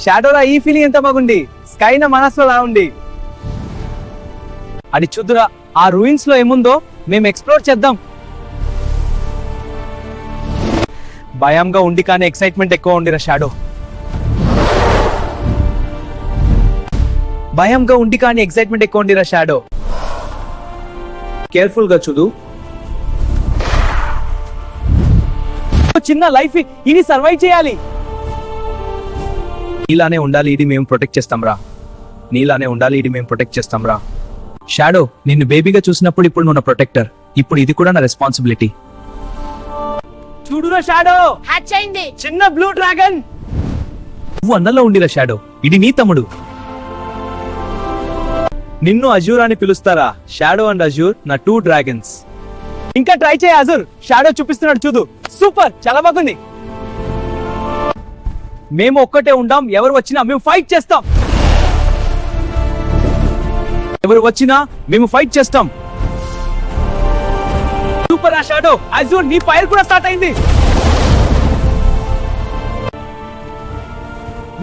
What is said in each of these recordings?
షాడోలా ఈ ఫీలింగ్ ఎంత బాగుంది, స్కైన మనసులో ఉంది. అది చూద్దురా, ఆ రూయిన్స్ లో ఏముందో మేము ఎక్స్ప్లోర్ చేద్దాం. భయంగా ఉండి కానీ ఎక్సైట్మెంట్ ఎక్కువ ఉండిరా షాడో. భయంగా ఉండి కానీ ఎక్సైట్మెంట్ ఎక్కువ ఉండిరా షాడో. కేర్ఫుల్ గా చూడు. చిన్న లైఫ్ ఇది సర్వైవ్ చేయాలి. నీలానే ఉండాలి, ఇది మేము ప్రొటెక్ట్ చేస్తాం రా. నీలానే ఉండాలి, ఇది మేము ప్రొటెక్ట్ చేస్తాం రా. షాడో, నిన్ను బేబీగా చూసినప్పుడు ఇప్పుడు నువ్వు నా ప్రొటెక్టర్, ఇప్పుడు ఇది కూడా నా రెస్పాన్సిబిలిటీ. చూడురా షాడో, హ్యాచ్ అయింది. చిన్న బ్లూ డ్రాగన్. నువ్వు అన్నలో ఉండిరా షాడో, ఇది నీ తమ్ముడు. నిన్ను అజూర్ అని పిలుస్తారా? షాడో అండ్ అజూర్ నా 2 డ్రాగన్స్. ఇంకా ట్రై చేయ అజూర్. షాడో చూపిస్తున్నాడు చూడు. సూపర్, చాలా బాగుంది. మేము ఒక్కటే ఉండాం, ఎవరు వచ్చినా మేము ఫైట్ చేస్తాం. ఎవరు వచ్చినా మేము ఫైట్ చేస్తాం. సూపర్ ఆ షాడో. అజూర్, నీ ఫైర్ కూడా స్టార్ట్ అయింది.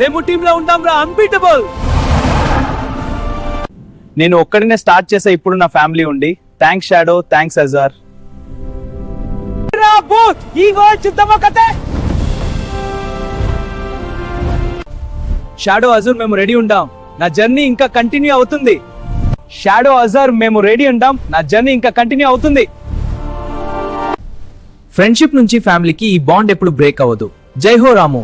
మేము టీమ్ లో ఉంటాం రా, అన్బీటబుల్. నేను ఒక్కడినే స్టార్ట్ చేసా, ఇప్పుడు నా ఫ్యామిలీ ఉంది. Thanks Shadow, thanks Azhar. ఈ వరల్డ్ చూద్దామా కథ. షాడో, అజూర్, మేము రెడీ ఉండాం. నా జర్నీ ఇంకా కంటిన్యూ అవుతుంది. షాడో, అజార్, మేము రెడీ ఉండాం. నా జర్నీ ఇంకా కంటిన్యూ అవుతుంది. ఫ్రెండ్షిప్ నుంచి ఫ్యామిలీకి ఈ బాండ్ ఎప్పుడు బ్రేక్ అవ్వదు. జై హో రాము.